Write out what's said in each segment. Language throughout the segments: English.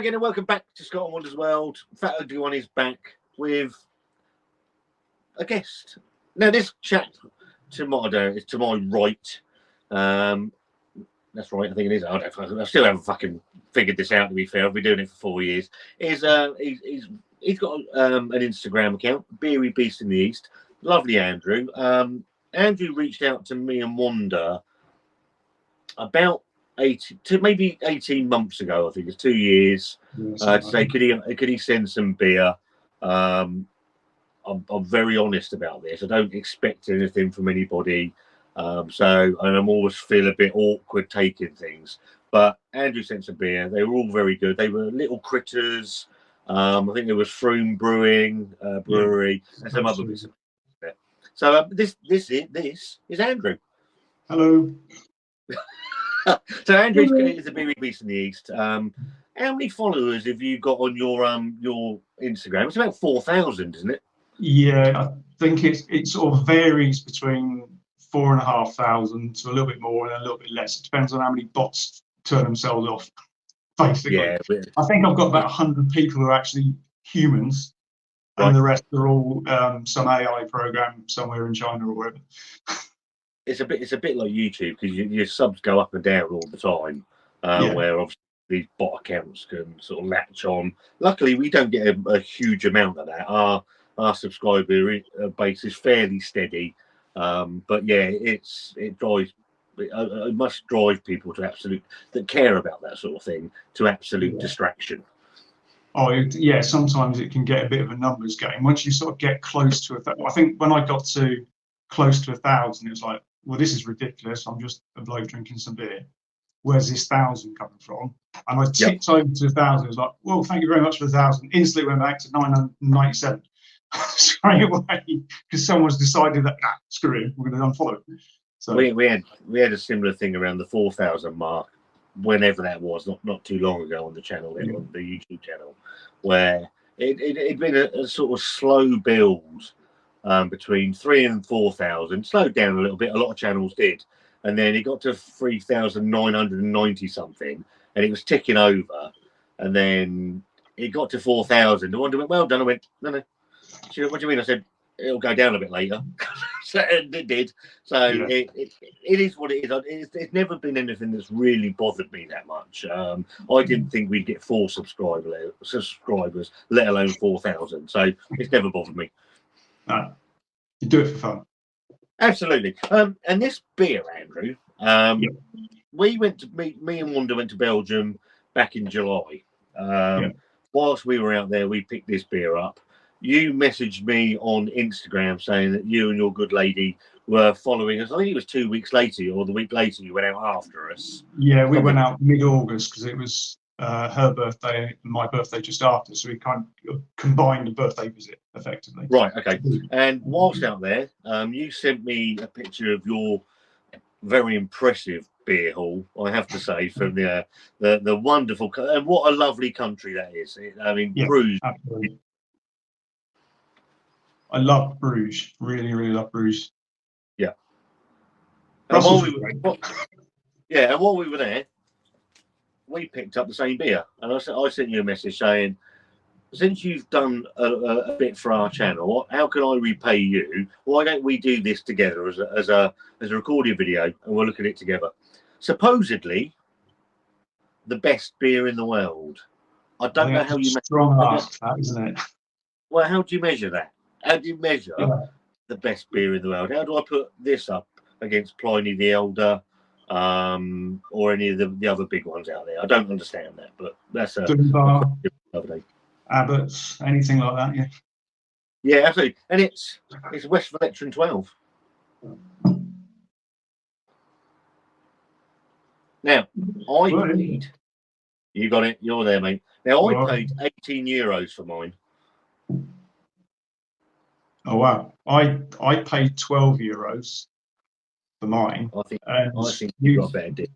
again, and welcome back to Scott and Wanda's World. Fat Ugly One is back with a guest. Now, this chap to my right. That's right, I think it is. I still haven't fucking figured this out, to be fair. I've been doing it for 4 years. He's got an Instagram account, Beery Beast in the East. Lovely Andrew. Andrew reached out to me and Wanda about 18 months ago. I think it's 2 years. To say, could he send some beer? I'm very honest about this. I don't expect anything from anybody. And I'm always feel a bit awkward taking things. But Andrew sent some beer. They were all very good. They were little critters. I think there was Froome Brewery, and some other bits. So this is Andrew. Hello. So Andrew is a Beery Beast in the East. How many followers have you got on your Instagram? It's about 4,000, isn't it? Yeah, I think it sort of varies between 4,500 to a little bit more and a little bit less. It depends on how many bots turn themselves off. Basically, yeah, I think I've got about 100 people who are actually humans, and the rest are all some AI program somewhere in China or wherever. It's a bit like YouTube, because your subs go up and down all the time. Where obviously these bot accounts can sort of latch on. Luckily, we don't get a huge amount of that. Our subscriber base is fairly steady, but yeah, it must drive people to that care about that sort of thing to absolute distraction. Oh yeah, sometimes it can get a bit of a numbers game. Once you sort of get close to I think when I got to close to 1,000, it was like, well, this is ridiculous. I'm just a bloke drinking some beer. Where's this 1,000 coming from? And I tipped over to 1,000. It was like, well, thank you very much for 1,000. Instantly went back to 997 straight away, because someone's decided that screw it, we're going to unfollow it. So we had a similar thing around the 4,000 mark, whenever that was, not too long ago on the channel, on the YouTube channel, where it'd been a sort of slow build. Between 3,000 and 4,000, slowed down a little bit. A lot of channels did, and then it got to 3,990 something, and it was ticking over. And then it got to 4,000. I went, well done. I went, no. She went, what do you mean? I said, it'll go down a bit later. So it did. So it is what it is. It's never been anything that's really bothered me that much. I didn't think we'd get 4 subscribers, let alone 4,000. So it's never bothered me. No, you do it for fun. Absolutely. And this beer, Andrew, we went to me and Wanda went to Belgium back in July. Whilst we were out there, we picked this beer up. You messaged me on Instagram saying that you and your good lady were following us. I think it was 2 weeks later, or the week later you went out after us. Yeah, we went out mid-August because it was her birthday and my birthday just after, so we kind of combined a birthday visit effectively. Right, okay. And whilst out there, you sent me a picture of your very impressive beer hall, I have to say, from the wonderful, and what a lovely country that is. Bruges. Absolutely. I love Bruges. Really, really love Bruges. Yeah. And while we were there, we picked up the same beer, and I sent you a message saying, since you've done a bit for our channel, how can I repay you? Why don't we do this together as a recorded video, and we'll look at it together? Supposedly, the best beer in the world. I don't know how you measure that, isn't it? Well, how do you measure that? How do you measure the best beer in the world? How do I put this up against Pliny the Elder, or any of the other big ones out there? I don't understand that, but that's Abbott's, anything like that, yeah. Yeah, absolutely. And it's Westvleteren 12. Now, you got it, you're there, mate. Now, I paid €18 for mine. Oh, wow. I paid €12 for mine. I think you got a better deal.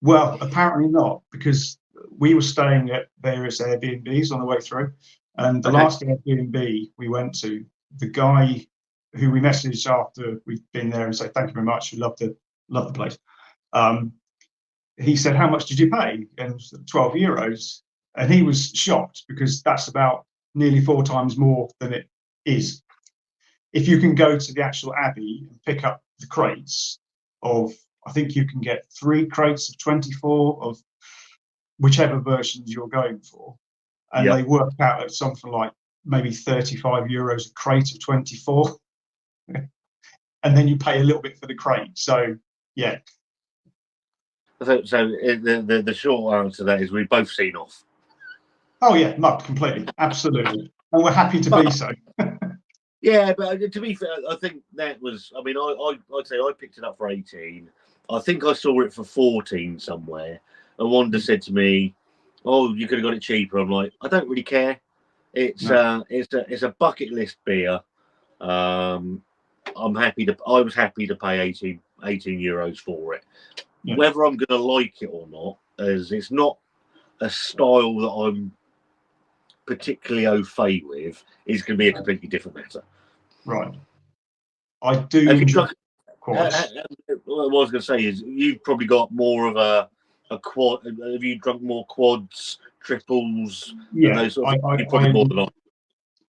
Well, apparently not, because we were staying at various Airbnbs on the way through, and the last Airbnb we went to, the guy who we messaged after we'd been there and said thank you very much, we love the place. He said, how much did you pay? And €12. and he was shocked because that's about nearly 4 times more than it is. If you can go to the actual Abbey and pick up the crates of, I think you can get 3 crates of 24 of whichever versions you're going for, and they work out at something like maybe €35 a crate of 24, and then you pay a little bit for the crate. So yeah. So the short answer to that is we've both seen off. Oh yeah, mugged completely, absolutely, and we're happy to be so. Yeah, but to be fair, I think that was. I mean, I'd say I picked it up for 18. I think I saw it for 14 somewhere. And Wanda said to me, "Oh, you could have got it cheaper." I'm like, I don't really care. It's a bucket list beer. I was happy to pay 18 euros for it. Yeah. Whether I'm going to like it or not, as it's not a style that I'm particularly au fait with, is going to be a completely different matter. Right. I do enjoy what I was going to say is you've probably got more of a quad. Have you drunk more quads, triples? Yeah, those sort of things? Probably more than I.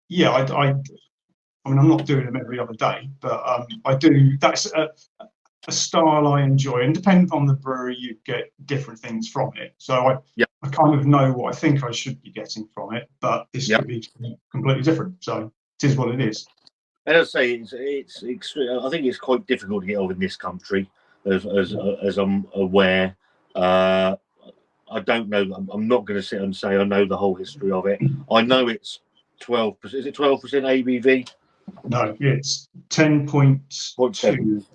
Yeah, I mean, I'm not doing them every other day, but I do. That's a style I enjoy, and depending on the brewery, you get different things from it. So I kind of know what I think I should be getting from it, but this could be completely different. So it is what it is. And I'd say it's extreme. I think it's quite difficult to get over in this country, as I'm aware. I don't know. I'm not going to sit and say I know the whole history of it. I know it's 12%. Is it 12% ABV? No, it's 10.2.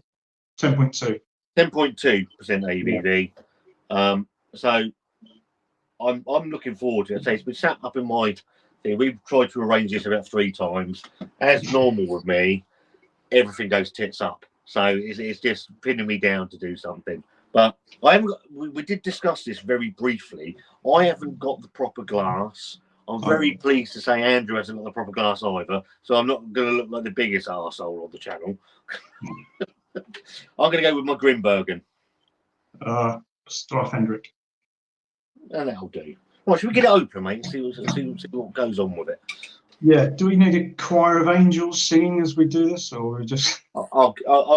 10.2. 10.2% ABV. Yeah. So I'm looking forward to it. It's been sat up in my thing. We've tried to arrange this about 3 times. As normal with me, everything goes tits up. So it's just pinning me down to do something. But I haven't got, we did discuss this very briefly. I haven't got the proper glass. I'm very pleased to say Andrew hasn't got the proper glass either. So I'm not going to look like the biggest arsehole on the channel. I'm going to go with my Grimbergen. Strafhendrick. And that'll do. Well, should we get it open, mate, and see what goes on with it? Yeah. Do we need a choir of angels singing as we do this, or we just? I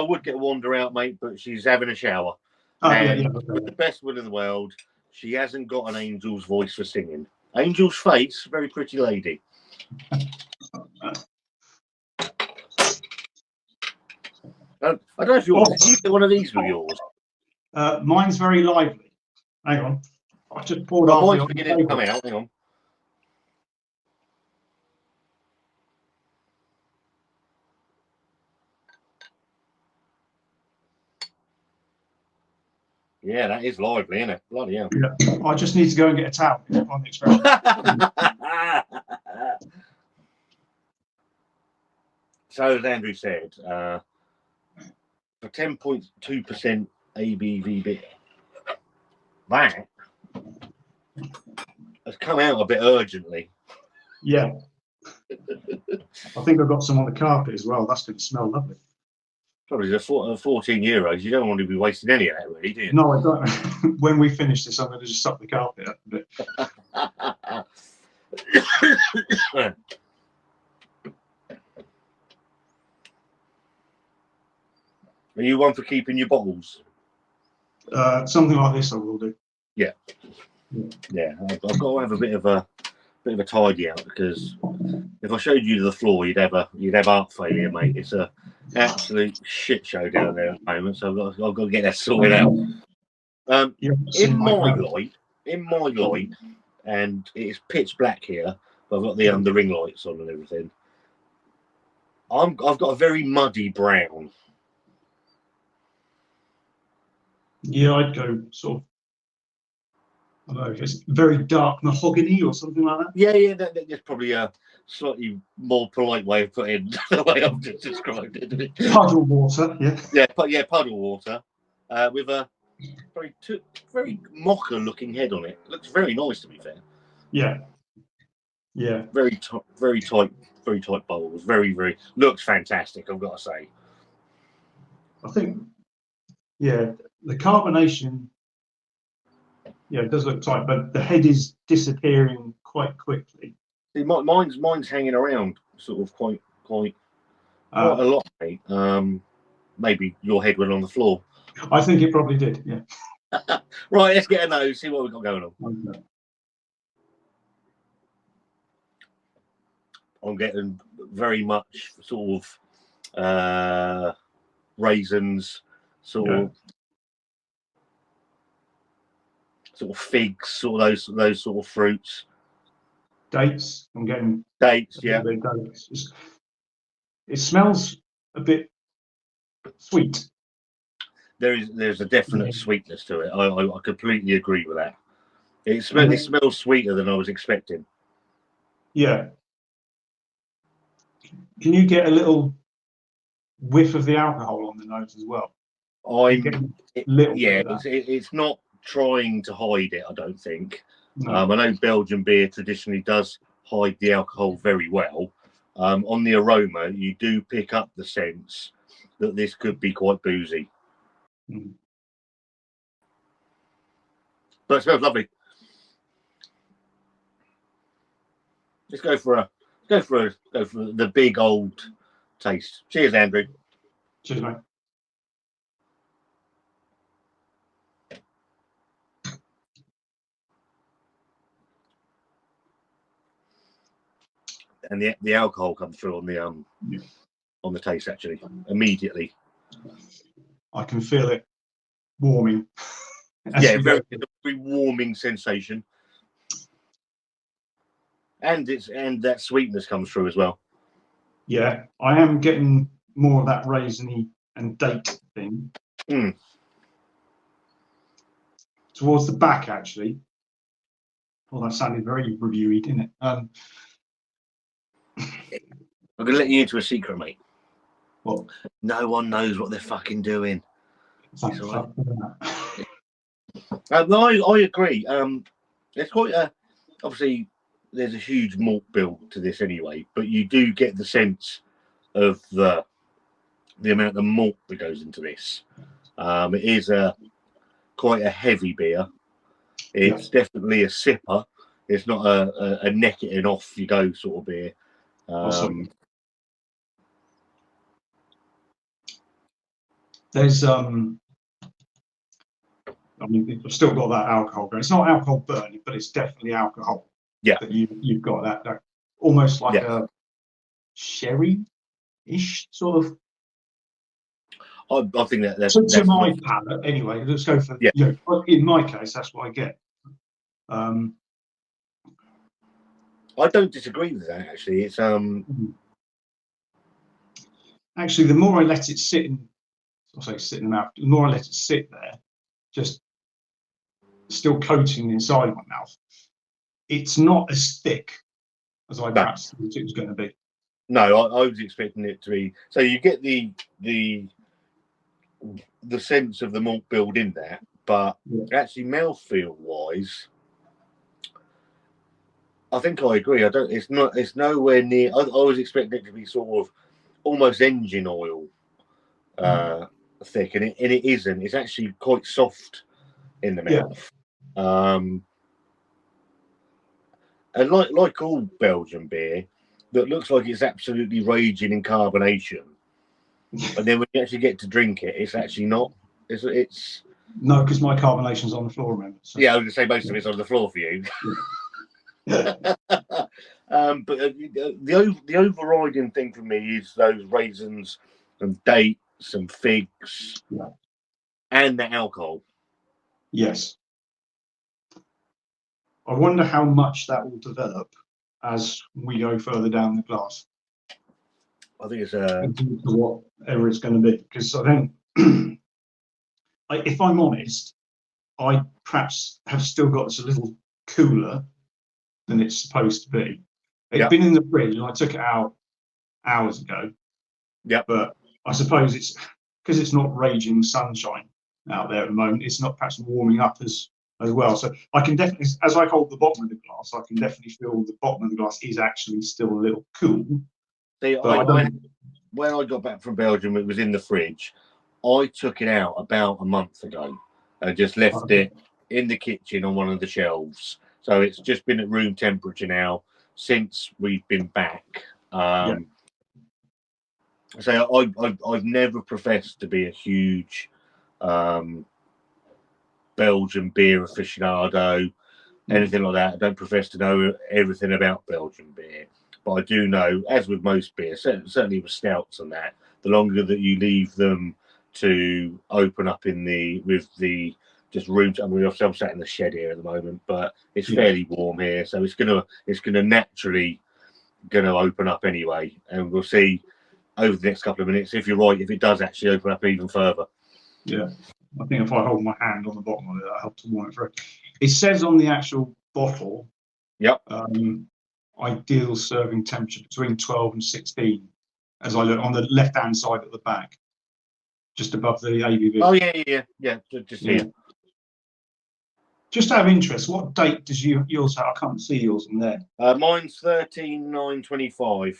would get Wanda out, mate, but she's having a shower. Okay. With the best will in the world, she hasn't got an angel's voice for singing. Angel's face, very pretty lady. I don't know if you want. Did you get one of these with yours? Mine's very lively. Hang on. I've just poured off. Mine's beginning to come out. Hang on. Yeah, that is lively, isn't it? Bloody hell. Yeah. I just need to go and get a towel on the expression. So, as Andrew said, for 10.2% ABV beer, that has come out a bit urgently. Yeah. I think I've got some on the carpet as well. That's going to smell lovely. Probably the 14 euros. You don't want to be wasting any of that, really, do you? No, I don't. When we finish this, I'm going to just suck the carpet up a bit. Are you one for keeping your bottles? Something like this, I will do. Yeah. I've got to have a bit of a tidy out, because if I showed you the floor, you'd have heart failure, mate. It's a absolute shit show down there at the moment, so I've got to get that sorted out. In my light, and it's pitch black here, but I've got the ring lights on and everything. I've got a very muddy brown. Yeah, I'd go sort of, I don't know if it's very dark mahogany or something like that. Yeah, that's probably a slightly more polite way of putting the way I've just described it. Puddle water, yeah, puddle water, with a very mocha-looking head on it. Looks very nice, to be fair. Yeah. Very tight bowls. Very looks fantastic, I've got to say. I think, the carbonation. Yeah, it does look tight, but the head is disappearing quite quickly. See, mine's hanging around sort of quite a lot, mate. Maybe your head went on the floor. I think it probably did. Yeah. Right, let's get a nose. See what we've got going on. Okay. I'm getting very much sort of raisins, sort of figs, sort of those sort of fruits. Dates. I'm getting Dates, yeah. Dates. It smells a bit sweet. There's a definite sweetness to it. I completely agree with that. It smells sweeter than I was expecting. Yeah. Can you get a little whiff of the alcohol on the nose as well? It's not trying to hide it, I don't think. No. I know Belgian beer traditionally does hide the alcohol very well. On the aroma, you do pick up the sense that this could be quite boozy. Mm. But it smells lovely. Let's go for the big old taste. Cheers, Andrew. Cheers, mate. And the alcohol comes through on the taste actually immediately. I can feel it warming. Yeah, very warming sensation. And that sweetness comes through as well. Yeah, I am getting more of that raisiny and date thing. Mm. Towards the back, actually. Well, that sounded very reviewy, didn't it? I'm going to let you into a secret, mate. What? No one knows what they're fucking doing. Thanks right. For No, I agree. It's quite obviously there's a huge malt bill to this anyway, but you do get the sense of the amount of malt that goes into this. It is quite a heavy beer. It's definitely a sipper. It's not a neck it and off you go sort of beer. There's I mean, I've still got that alcohol going. It's not alcohol burning, but it's definitely alcohol. Yeah. That you've got that almost like a sherry-ish sort of. I think that's to my palate anyway. Let's go for in my case, that's what I get. I don't disagree with that actually. It's actually the more I let it sit in, sit in the mouth, the more I let it sit there, just still coating the inside of my mouth. It's not as thick as I perhaps thought it was going to be. No, I was expecting it to be. So you get the sense of the malt build in there, but actually mouthfeel wise, I think I agree. It's nowhere near. I was expecting it to be sort of almost engine oil thick, and it isn't. It's actually quite soft in the mouth. And like all Belgian beer, that looks like it's absolutely raging in carbonation, and then when you actually get to drink it, it's actually not. It's no, because my carbonation's on the floor, remember? So. Yeah, I was going to say most of it's on the floor for you. But the overriding thing for me is those raisins and dates and figs and the alcohol. Yes. I wonder how much that will develop as we go further down the glass. I think it's whatever it's going to be, because I think, if I'm honest, I perhaps have still got this a little cooler than it's supposed to be. It's been in the fridge and I took it out hours ago. Yeah. But I suppose it's because it's not raging sunshine out there at the moment. It's not perhaps warming up as well. So I can definitely, as I hold the bottom of the glass, I can definitely feel the bottom of the glass is actually still a little cool. See, when I got back from Belgium, it was in the fridge. I took it out about a month ago and just left it in the kitchen on one of the shelves. So it's just been at room temperature now since we've been back. So I've never professed to be a huge Belgian beer aficionado, anything like that. I don't profess to know everything about Belgian beer, but I do know, as with most beer, certainly with stouts and that, the longer that you leave them to open up with the just rooms. I mean, I'm sat in the shed here at the moment, but it's fairly warm here, so it's gonna naturally open up anyway, and we'll see over the next couple of minutes if you're right, if it does actually open up even further. Yeah, I think if I hold my hand on the bottom of it, that helps to warm it through. It says on the actual bottle, yep, ideal serving temperature between 12 and 16. As I look on the left-hand side at the back, just above the ABV. Oh yeah. Just here. Just out of interest, what date does yours have? I can't see yours in there. Mine's 13/9/25.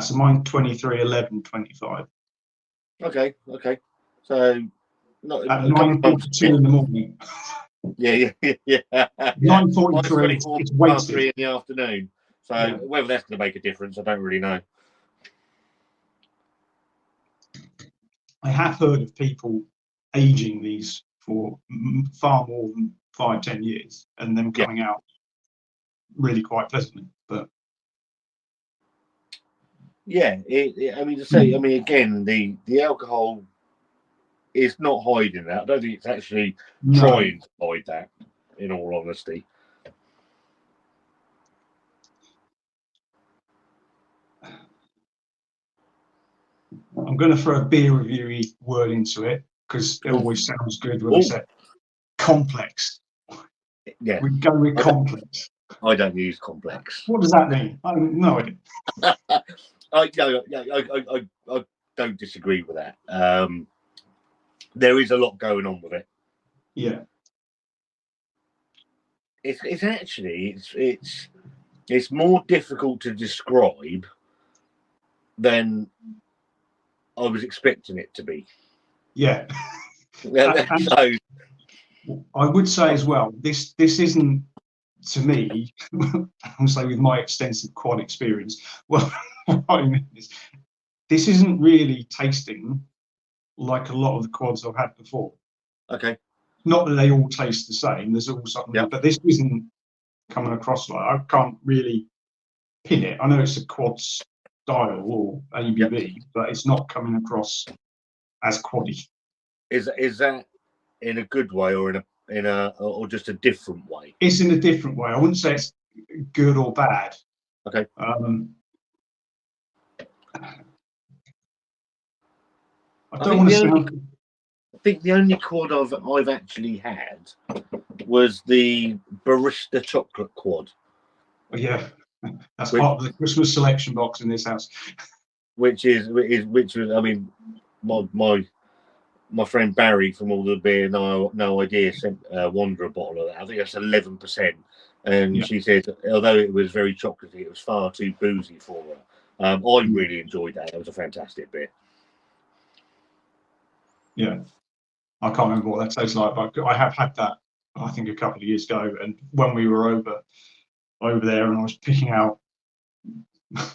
So mine 23/11/25. Okay. So not at 9:42 in the morning. Yeah. 9:43. It's past 3 weighted in the afternoon. So whether that's going to make a difference, I don't really know. I have heard of people aging these for far more than 5-10 years and them coming out really quite pleasantly. But again, the alcohol is not hiding that. I don't think it's actually trying to hide that, in all honesty. I'm going to throw a beer review word into it because it always sounds good when they say complex. Yeah, we go with complex. I don't use complex. What does that mean? I have no idea. I don't disagree with that. There is a lot going on with it. Yeah. It's actually it's more difficult to describe than I was expecting it to be. Yeah. So, I would say as well, this isn't, to me, I'm saying with my extensive quad experience, well, what I mean is, this isn't really tasting like a lot of the quads I've had before. Okay. Not that they all taste the same. There's all something, but this isn't coming across like, I can't really pin it. I know it's a quad style or ABV, but it's not coming across as quaddy. Is that in a good way or or just a different way? It's in a different way. I wouldn't say it's good or bad. Okay. I don't want to sound. I think the only quad I've actually had was the barista chocolate quad. Oh, yeah, that's part of the Christmas selection box in this house. Which was, I mean, my friend Barry from All the Beer No Idea sent Wanda a bottle of that. I think that's 11%, and she said although it was very chocolatey, it was far too boozy for her. I really enjoyed that. It was a fantastic beer. Yeah, I can't remember what that tastes like, but I have had that, I think, a couple of years ago, and when we were over there, and I was picking out,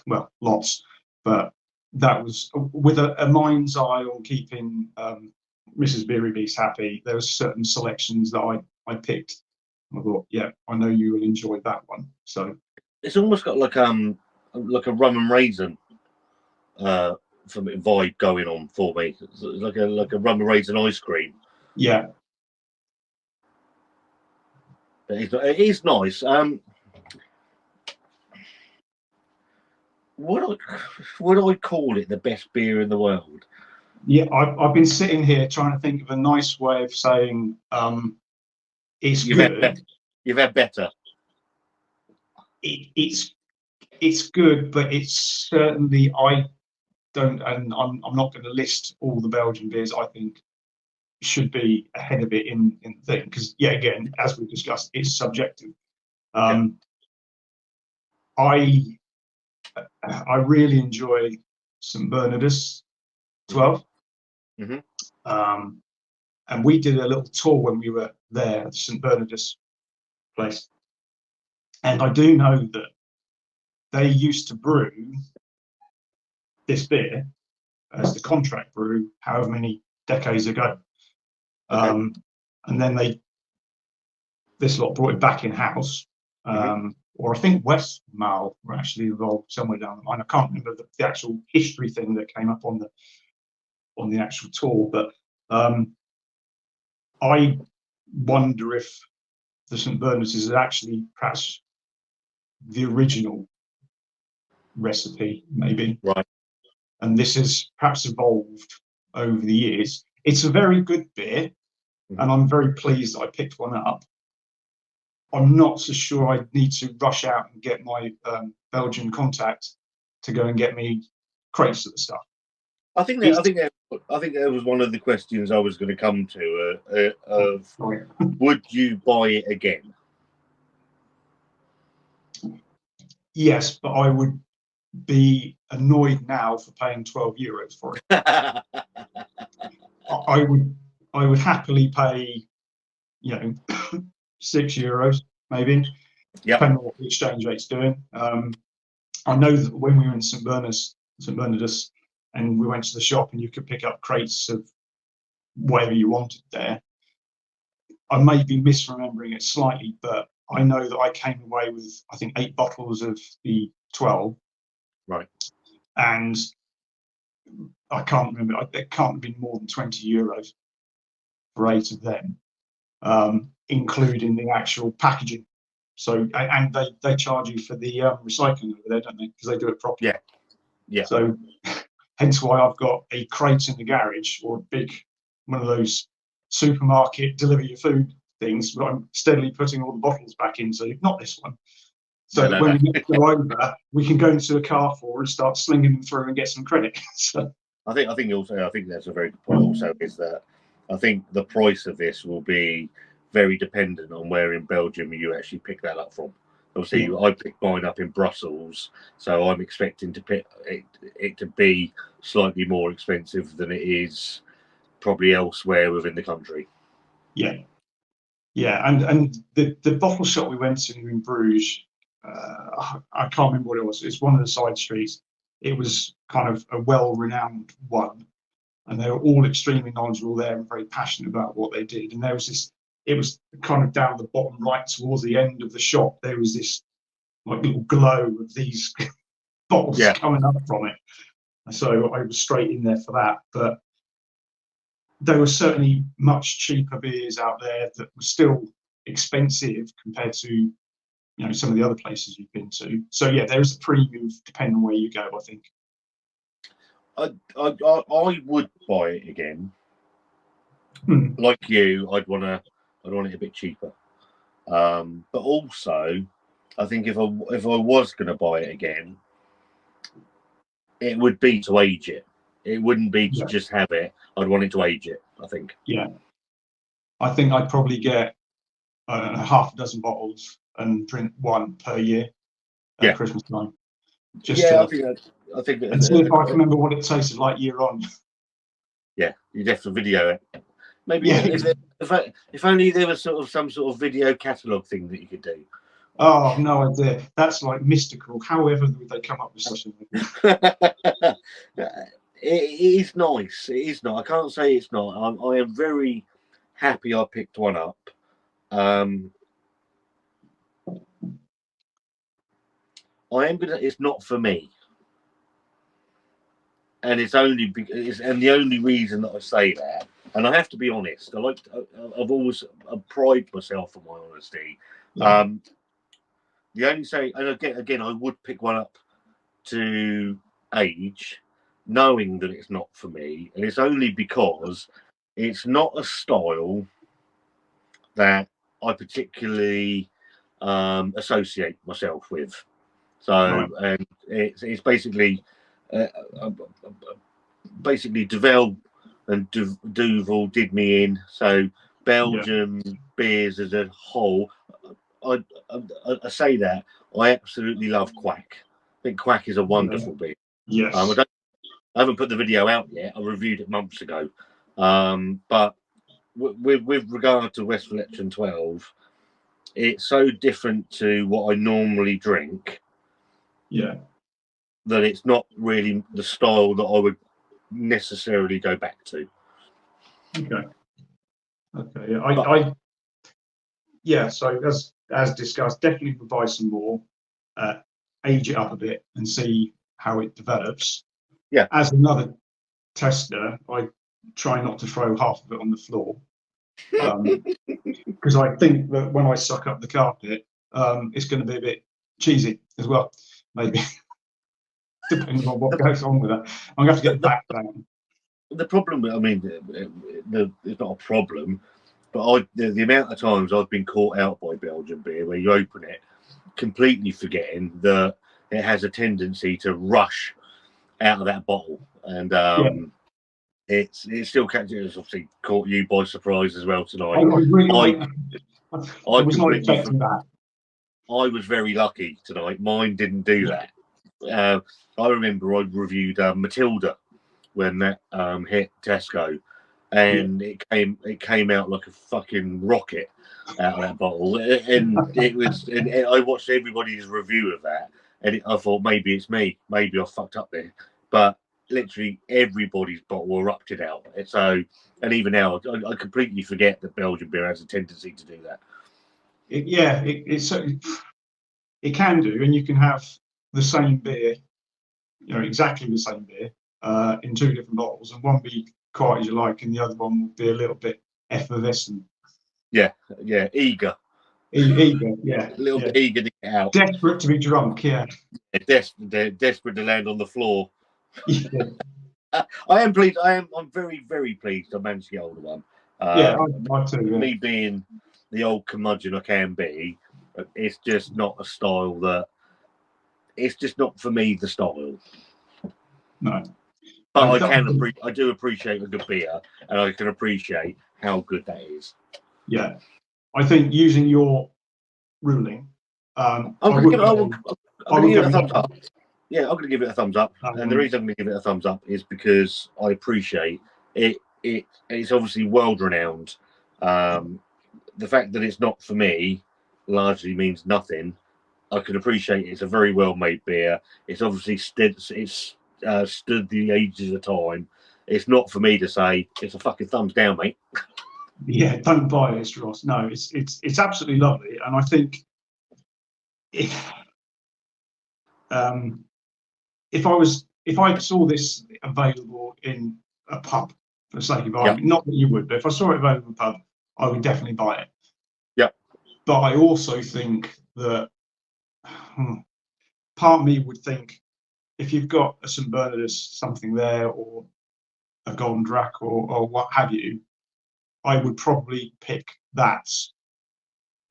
well, lots, but that was with a mind's eye on keeping Mrs. Beery happy. There were certain selections that I picked. I thought, yeah, I know you will enjoy that one. So it's almost got like a rum and raisin vibe going on for me. It's like a rum and raisin ice cream. Yeah, but it is nice. Would I call it the best beer in the world? Yeah, I've been sitting here trying to think of a nice way of saying it's good. You've had better. It's good, but it's certainly, I don't, and I'm not going to list all the Belgian beers I think should be ahead of it in the thing, because again, as we discussed, it's subjective. I really enjoy St. Bernardus 12. And we did a little tour when we were there at St Bernardus place. And I do know that they used to brew this beer as the contract brew however many decades ago. Okay. And then this lot brought it back in-house. Or I think Westmalle were actually involved somewhere down the line. I can't remember the actual history thing that came up on the actual tour, but I wonder if the St Bernardus is actually perhaps the original recipe, maybe. Right. And this has perhaps evolved over the years. It's a very good beer, and I'm very pleased that I picked one up. I'm not so sure I need to rush out and get my Belgian contact to go and get me crates of the stuff. I think that was one of the questions I was going to come to. Would you buy it again? Yes, but I would be annoyed now for paying €12 for it. I would happily pay, €6 maybe, depending on what the exchange rate's doing. I know that when we were in St Bernardus, and we went to the shop and you could pick up crates of whatever you wanted there. I may be misremembering it slightly, but I know that I came away with, I think, 8 bottles of the 12. Right. And I can't remember, it can't have been more than €20 for 8 of them, including the actual packaging. So, and they charge you for the recycling over there, don't they? Because they do it properly. Yeah. Yeah. So, hence why I've got a crate in the garage, or a big one of those supermarket deliver your food things, but I'm steadily putting all the bottles back into, not this one. So when we go over, we can go into a Carrefour and start slinging them through and get some credit. So I think that's a very good point. Also, is that I think the price of this will be very dependent on where in Belgium you actually pick that up from. Obviously, I picked mine up in Brussels, so I'm expecting to pick it to be slightly more expensive than it is probably elsewhere within the country. Yeah, and the bottle shop we went to in Bruges, I can't remember what it was. It's one of the side streets. It was kind of a well-renowned one, and they were all extremely knowledgeable there and very passionate about what they did. And there was this. It was kind of down the bottom right towards the end of the shop. There was this like little glow of these bottles coming up from it. So I was straight in there for that. But there were certainly much cheaper beers out there that were still expensive compared to some of the other places you've been to. So yeah, there is a premium depending on where you go, I think. I would buy it again. Like you, I'd want it a bit cheaper. But also, I think if I was going to buy it again, it would be to age it. It wouldn't be to just have it. I'd want it to age it, I think. Yeah. I think I'd probably get half a dozen bottles and drink one per year at Christmas time. I think and see if I can remember what it tasted like year on. Yeah, you'd have to video it. Maybe if only there was some sort of video catalogue thing that you could do. Oh, no idea. That's like mystical. However would they come up with such a thing? It is nice. It is not. I can't say it's not. I am very happy I picked one up. It's not for me, and it's only the only reason that I say that. And I have to be honest. I've always pride myself on my honesty. Yeah. The only say, and again, I would pick one up to age, knowing that it's not for me, and it's only because it's not a style that I particularly associate myself with. So, and it's basically Devel and Duvel did me in. So Belgium beers as a whole, I say that I absolutely love Quack. I think Quack is a wonderful beer. Yes. I haven't put the video out yet. I reviewed it months ago, but with regard to Westvleteren 12, it's so different to what I normally drink. Yeah. That it's not really the style that I would necessarily go back to. Okay. Okay. Yeah. So as discussed, definitely provide some more, age it up a bit, and see how it develops. Yeah. As another tester, I try not to throw half of it on the floor, because I think that when I suck up the carpet, it's going to be a bit cheesy as well, maybe. Depending on what goes on with that, I'm going to have to get back down. The problem, I mean, it's not a problem, but the amount of times I've been caught out by Belgian beer where you open it, completely forgetting that it has a tendency to rush out of that bottle, and it still it's obviously caught you by surprise as well tonight. I was not expecting that. I was very lucky tonight. Mine didn't do that. I remember I reviewed Matilda when that hit Tesco, and it came out like a fucking rocket out of that bottle, and it was. And I watched everybody's review of that, and I thought maybe it's me, maybe I fucked up there, but literally everybody's bottle erupted out. So, and even now, I completely forget that Belgian beer has a tendency to do that. It can do, and you can have the same beer, exactly the same beer, in two different bottles, and one be quite as you like, and the other one will be a little bit effervescent. Yeah, eager. Eager, yeah. A little bit eager to get out. Desperate to be drunk, yeah. They're desperate to land on the floor. Yeah. I am pleased. I'm very, very pleased I managed to get hold of one. I too. Yeah. Me being the old curmudgeon I can be, it's just not a style that. It's just not for me the style. No. But I do appreciate a good beer, and I can appreciate how good that is. Yeah, I think using your ruling, I'm going to give it a thumbs up. Yeah, I'm going to give it a thumbs up, and the reason I'm going to give it a thumbs up is because I appreciate it. It's obviously world renowned. The fact that it's not for me largely means nothing. I can appreciate it's a very well made beer. It's obviously stood the ages of time. It's not for me to say it's a fucking thumbs down, mate. Yeah, don't buy this, Ross. No, it's absolutely lovely, and I think if I saw this available in a pub, for the sake of argument, not that you would, but if I saw it available in a pub, I would definitely buy it. Yeah. But I also think that part of me would think if you've got a St Bernardus something there, or a Golden Drac, or what have you, I would probably pick that,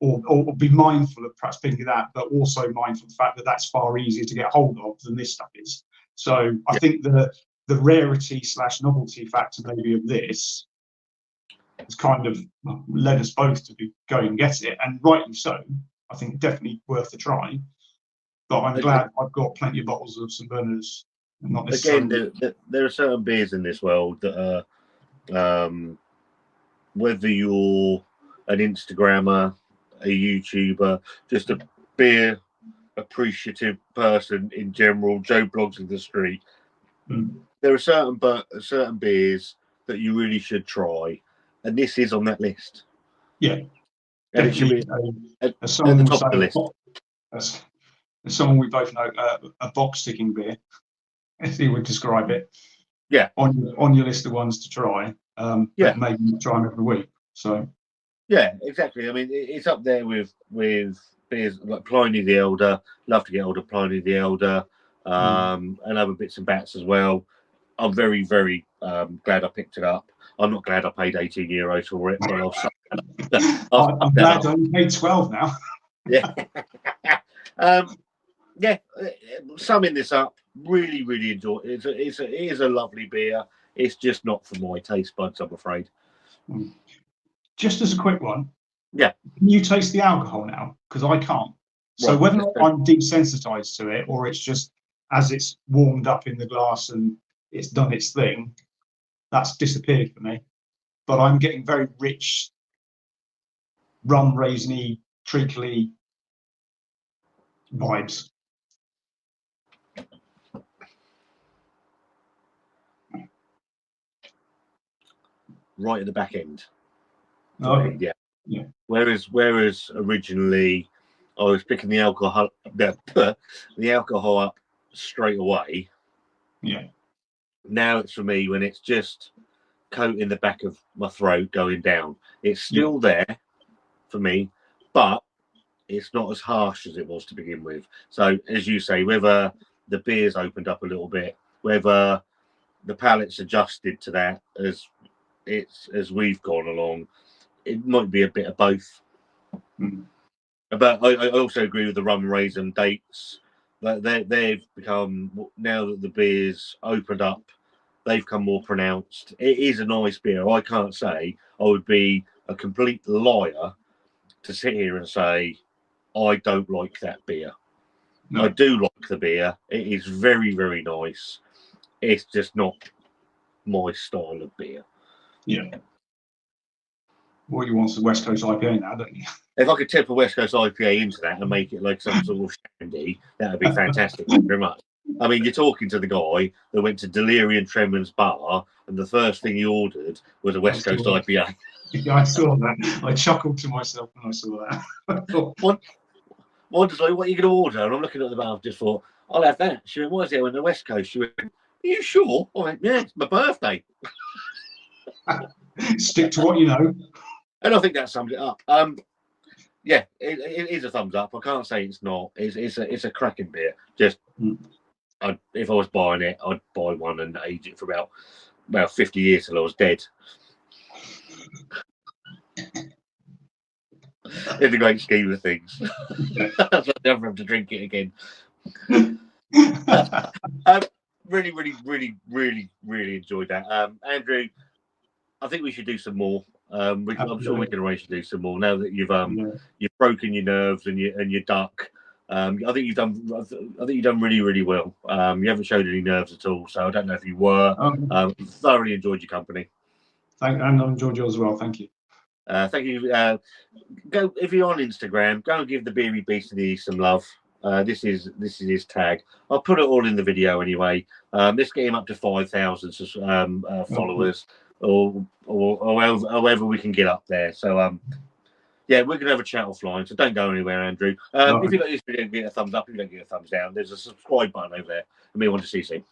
or be mindful of perhaps picking that, but also mindful of the fact that that's far easier to get hold of than this stuff is. So I think the rarity / novelty factor maybe of this has kind of led us both to go and get it, and rightly so. I think definitely worth a try. But I'm glad I've got plenty of bottles of St Bernardus. Not necessarily. Again, there are certain beers in this world that are, whether you're an Instagrammer, a YouTuber, just a beer appreciative person in general, Joe Blogs in the street, there are certain beers that you really should try, and this is on that list. Yeah, and it should be at the top of the list. As someone we both know, a box ticking beer, as you would describe it. Yeah. On your list of ones to try. But maybe try them every week. So. Yeah, exactly. I mean, it's up there with beers like Pliny the Elder. Love to get hold of Pliny the Elder, and other bits and bats as well. I'm very, very glad I picked it up. I'm not glad I paid €18 for it, but I'm glad I only paid 12 now. Yeah. Summing this up, really, really enjoy it. It is a lovely beer. It's just not for my taste buds, I'm afraid. Just as a quick one. Yeah. Can you taste the alcohol now? Because I can't. So whether I'm desensitized to it, or it's just as it's warmed up in the glass and it's done its thing, that's disappeared for me. but I'm getting very rich, rum raisiny, treacly vibes. Right at the back end. Okay. Yeah. Yeah. Whereas originally I was picking the alcohol up straight away. Yeah. Now it's for me when it's just coating the back of my throat going down. It's still there for me, but it's not as harsh as it was to begin with. So as you say, whether the beer's opened up a little bit, whether the palate's adjusted to that as we've gone along, it might be a bit of both. Mm. But I also agree with the rum raisin dates. That they've become, now that the beer's opened up, they've become more pronounced. It is a nice beer. I can't say I would be a complete liar to sit here and say I don't like that beer. No. I do like the beer. It is very, very nice. It's just not my style of beer. Yeah. What you want is the West Coast IPA now, don't you? If I could tip a West Coast IPA into that and make it like some sort of shandy, that would be fantastic. Thank you very much. I mean, you're talking to the guy that went to Delirium Tremens bar, and the first thing he ordered was a West Coast IPA. Yeah, I saw that. I chuckled to myself when I saw that. What are you going to order? And I'm looking at the bar, I've just thought, I'll have that. She went, why is it on the West Coast? She went, are you sure? I went, yeah, it's my birthday. Stick to what you know. And I think that sums it up. Yeah, it is a thumbs up. I can't say it's not. It's a cracking beer. Just, if I was buying it, I'd buy one and age it for about 50 years till I was dead. In the great scheme of things. That's why I never have to drink it again. Really, really, really, really, really enjoyed that. Andrew, I think we should do some more. I'm sure we can arrange to do some more now that you've broken your nerves and your duck. I think you've done really, really well. You haven't showed any nerves at all, so I don't know if you were. Thoroughly enjoyed your company. And I enjoyed yours as well. Thank you. Thank you. Go if you're on Instagram. Go and give the Beery Beast of the East some love. This is his tag. I'll put it all in the video anyway. Let's get him up to 5,000 followers, or however we can get up there. So yeah, we're gonna have a chat offline. So don't go anywhere, Andrew. If you like this video, give it a thumbs up. If you don't, give it a thumbs down. There's a subscribe button over there, and we want to see you soon.